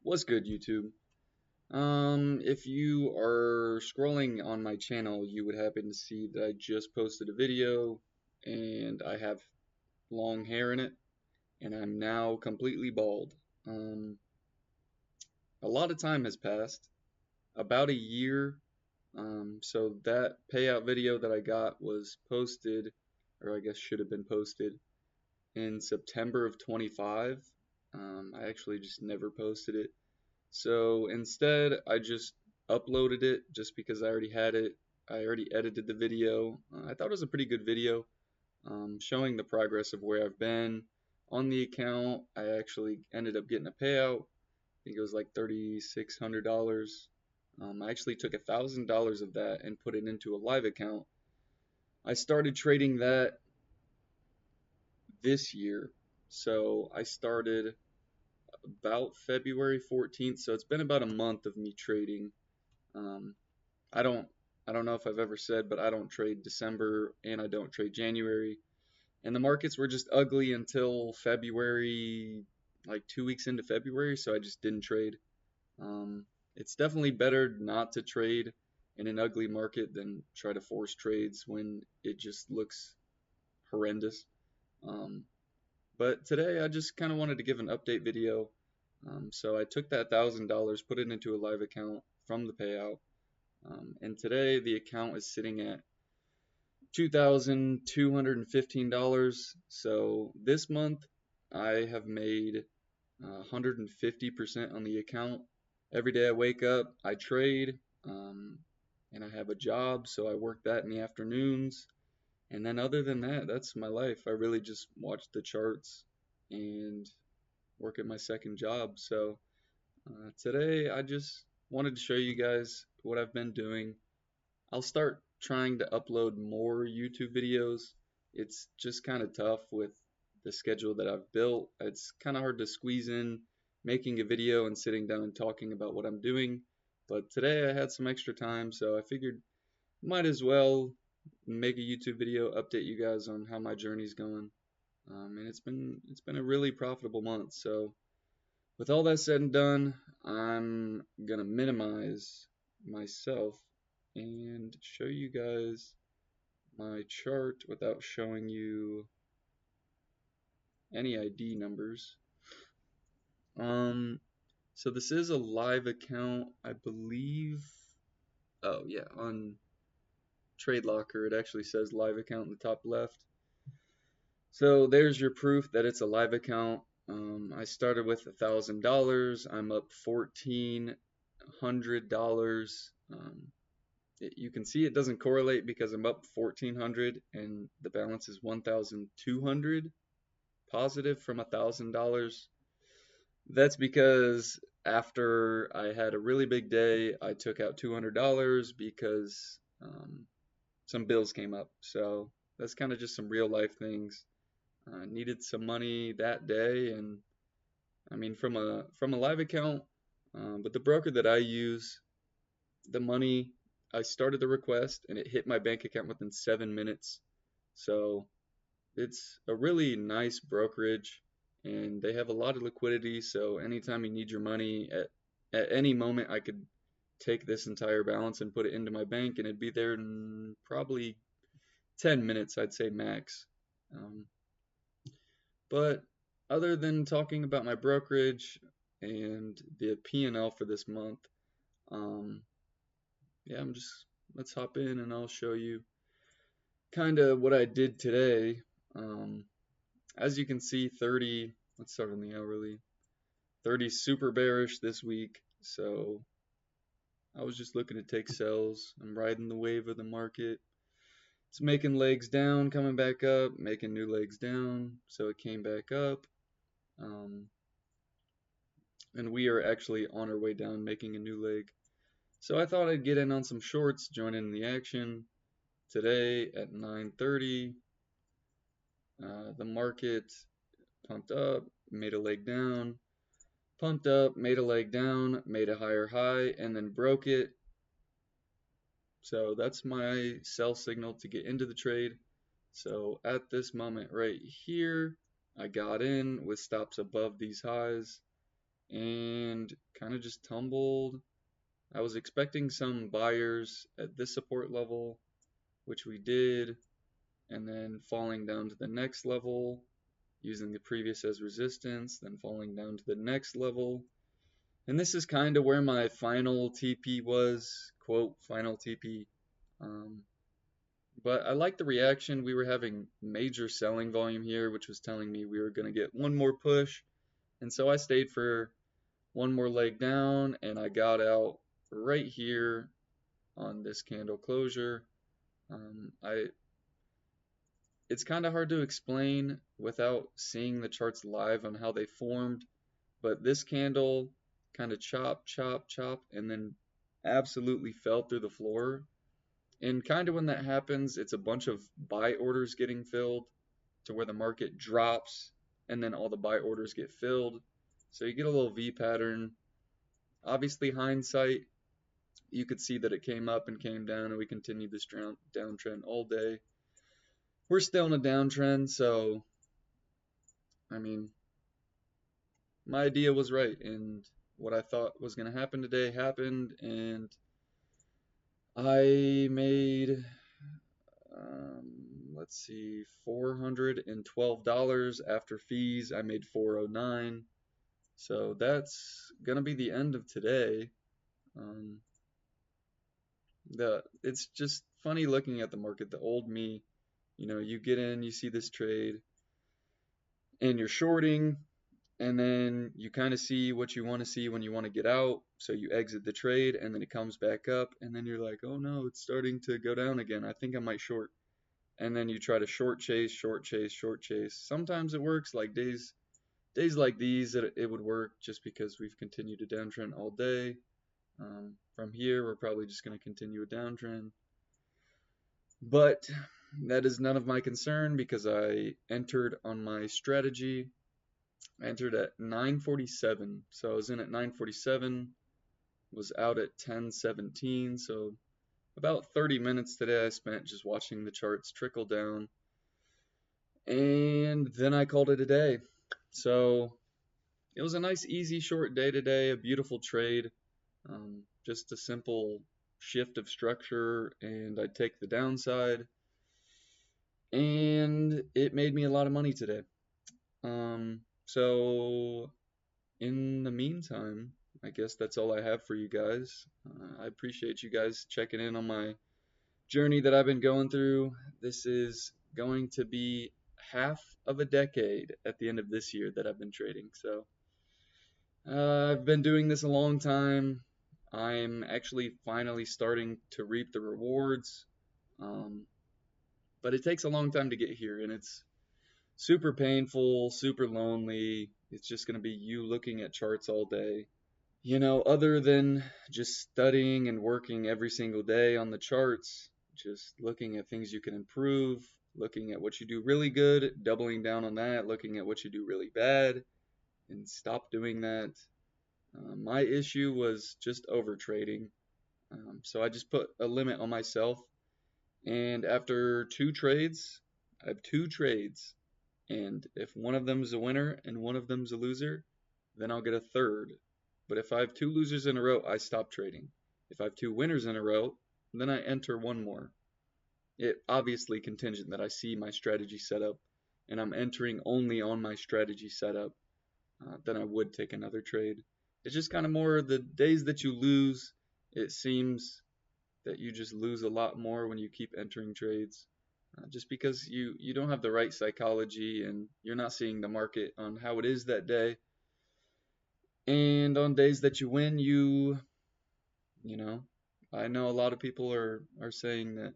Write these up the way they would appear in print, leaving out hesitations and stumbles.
What's good, YouTube? If you are scrolling on my channel, you would happen to see that I just posted a video and I have long hair in it and I'm now completely bald. Um, a lot of time has passed, about a year. So that payout video that I got was posted, or I guess should have been posted in September of 25. I actually just never posted it. So instead, I just uploaded it just because I already had it. I already edited the video. I thought it was a pretty good video, showing the progress of where I've been on the account. I actually ended up getting a payout. I think it was like $3,600. I actually took $1,000 of that and put it into a live account. I started trading that this year. So I started about February 14th. So it's been about a month of me trading. Um, I don't I don't know if I've ever said, but I don't trade December and I don't trade January. And the markets were just ugly until February, like 2 weeks into February, so I just didn't trade. It's definitely better not to trade in an ugly market than try to force trades when it just looks horrendous. Um, but today I just kind of wanted to give an update video. So I took that $1,000, put it into a live account from the payout. And today the account is sitting at $2,215. So this month I have made 150% on the account. Every day I wake up, I trade, and I have a job, so I work that in the afternoons. And then other than that, that's my life. I really just watch the charts and work at my second job. So today I just wanted to show you guys what I've been doing. I'll start trying to upload more YouTube videos. It's just kind of tough with the schedule that I've built. It's kind of hard to squeeze in making a video and sitting down and talking about what I'm doing. But today I had some extra time, so I figured might as well make a YouTube video, update you guys on how my journey's going. And it's been a really profitable month. So with all that said and done, I'm gonna minimize myself and show you guys my chart without showing you any ID numbers. Um, so this is a live account, I believe. Oh yeah, on TradeLocker it actually says live account in the top left. So there's your proof that it's a live account. I started with $1,000. I'm up $1,400. You can see it doesn't correlate because I'm up 1,400 and the balance is 1,200 positive from $1,000. That's because after I had a really big day, I took out $200 because some bills came up. So that's kind of just some real life things. Needed some money that day, and I mean from a live account, but the broker that I use, the money, I started the request and it hit my bank account within 7 minutes. So it's a really nice brokerage and they have a lot of liquidity. So anytime you need your money at any moment, I could take this entire balance and put it into my bank and it'd be there in probably 10 minutes, I'd say max. Um, but other than talking about my brokerage and the P&L for this month, um, yeah, let's hop in and I'll show you kind of what I did today. Um, as you can see, let's start on the hourly. 30 super bearish this week, so I was just looking to take sells. I'm riding the wave of the market. It's making legs down, coming back up, making new legs down, so it came back up. Um, and we are actually on our way down, making a new leg. So I thought I'd get in on some shorts, join in the action. Today at 9:30, the market pumped up, made a leg down, pumped up, made a leg down, made a higher high, and then broke it. So that's my sell signal to get into the trade. So at this moment right here, I got in with stops above these highs, and kind of just tumbled. I was expecting some buyers at this support level, which we did, and then falling down to the next level, using the previous as resistance, then falling down to the next level. And this is kind of where my final TP was, quote, final TP. Um, but I like the reaction. We were having major selling volume here, which was telling me we were going to get one more push. And so I stayed for one more leg down, and I got out right here on this candle closure. I It's kind of hard to explain without seeing the charts live on how they formed, but this candle kind of chop, chop, chop, and then absolutely fell through the floor. And kind of when that happens, it's a bunch of buy orders getting filled to where the market drops and then all the buy orders get filled. So you get a little V pattern. Obviously, hindsight, you could see that it came up and came down, and we continued this downtrend all day. We're still in a downtrend, so I mean, my idea was right, and what I thought was going to happen today happened, and I made, let's see, $412 after fees. I made $409, so that's going to be the end of today. Um, it's just funny looking at the market. The old me, you get in, you see this trade, and you're shorting, and then you kind of see what you want to see when you want to get out, so you exit the trade, and then it comes back up, and then you're like, oh no, it's starting to go down again, I think I might short. And then you try to short chase, short chase, short chase. Sometimes it works, like days like these, it would work just because we've continued a downtrend all day. From here, we're probably just going to continue a downtrend. But that is none of my concern because I entered on my strategy. I entered at 9:47, so I was in at 9:47, was out at 10:17, so about 30 minutes today I spent just watching the charts trickle down, and then I called it a day. So it was a nice, easy, short day today, a beautiful trade, just a simple shift of structure, and I take the downside, and it made me a lot of money today. So in the meantime, I guess that's all I have for you guys. I appreciate you guys checking in on my journey that I've been going through. This is going to be half of a decade at the end of this year that I've been trading. So I've been doing this a long time. I'm actually finally starting to reap the rewards. But it takes a long time to get here, and it's super painful, super lonely. It's just going to be you looking at charts all day. Other than just studying and working every single day on the charts, just looking at things you can improve, looking at what you do really good, doubling down on that, looking at what you do really bad, and stop doing that. My issue was just over trading. So I just put a limit on myself. And after two trades, I have two trades. And if one of them is a winner and one of them is a loser, then I'll get a third. But if I have two losers in a row, I stop trading. If I have two winners in a row, then I enter one more. It obviously contingent that I see my strategy setup and I'm entering only on my strategy setup, then I would take another trade. It's just kind of more the days that you lose, it seems that you just lose a lot more when you keep entering trades. Just because you don't have the right psychology and you're not seeing the market on how it is that day. And on days that you win, you know, I know a lot of people are saying that,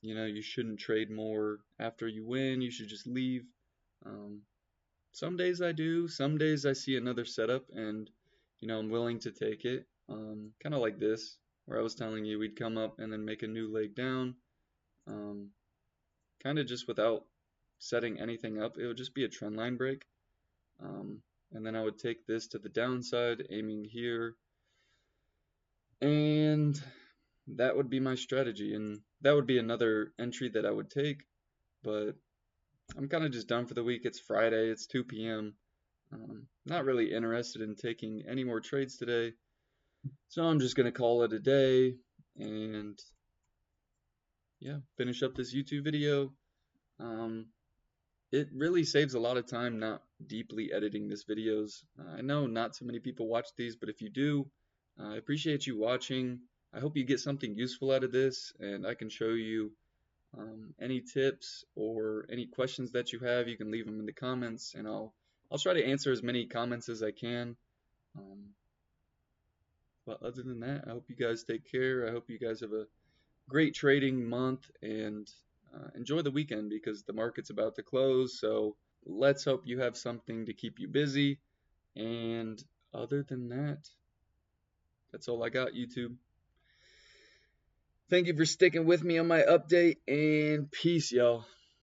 you shouldn't trade more after you win, you should just leave. Um, some days I do, some days I see another setup and, I'm willing to take it. Kind of like this, where I was telling you we'd come up and then make a new leg down. Um, kind of just without setting anything up, it would just be a trend line break. And then I would take this to the downside, aiming here, and that would be my strategy, and that would be another entry that I would take, but I'm kind of just done for the week. It's Friday, it's 2 p.m. Not really interested in taking any more trades today. So I'm just going to call it a day and yeah, finish up this YouTube video. Um, it really saves a lot of time not deeply editing these videos. I know not so many people watch these, but if you do, I appreciate you watching. I hope you get something useful out of this, and I can show you any tips or any questions that you have. You can leave them in the comments, and I'll try to answer as many comments as I can. Um, but other than that, I hope you guys take care. I hope you guys have a great trading month and enjoy the weekend because the market's about to close. So let's hope you have something to keep you busy. And other than that, that's all I got, YouTube. Thank you for sticking with me on my update, and peace, y'all.